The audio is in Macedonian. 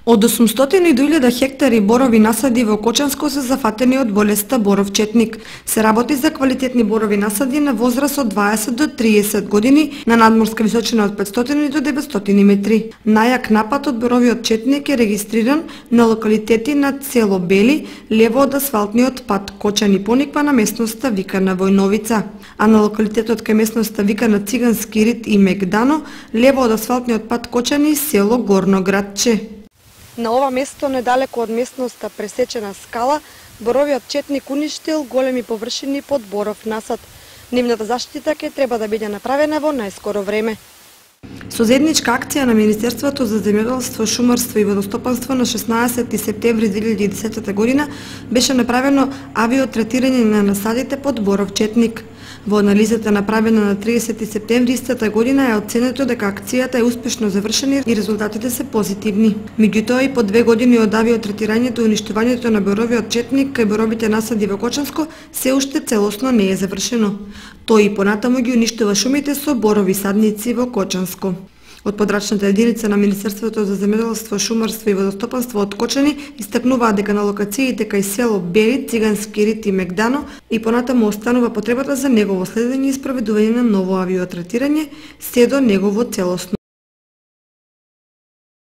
Од 800 до 1000 хектари борови насади во Кочанско се зафатени од болеста боров четник. Се работи за квалитетни борови насади на возраст од 20 до 30 години на надморска височина од 500 до 900 метри. Најак напад од боровиот четник е регистриран на локалитети на село Бели, лево од асфалтниот пат Кочани пониква на местноста Викана Војновица, а на локалитетот кај местноста Викана Цигански рит и Мегдано, лево од асфалтниот пат Кочани село Горно Градче. На ова место, недалеко од местноста Пресечена скала, боровиот четник уништил големи површини под боров насад. Нивната заштита ќе треба да биде направена во најскоро време. Со заедничка акција на Министерството за земјоделство, шумарство и водостопанство на 16 септември 2010 година беше направено авиотретирање на насадите под боров четник. Во анализата направена на 30 септември истата година е оценето дека акцијата е успешно завршена и резултатите се позитивни. Меѓутоа и по 2 години од авиотретирањето и уништувањето на боровиот четник кај боровите насади во Кочанско се уште целосно не е завршено. Тој и понатаму ги уништува шумите со борови садници во Кочанско. Од подрачната единица на Министерството за земјоделство, шумарство и водостопанство од Кочани истакнуваат дека на локациите кај село Бели, Цигански рит и Мегдано и понатаму останува потребата за негово следење и спроведување на ново авиотретирање се до негово целосно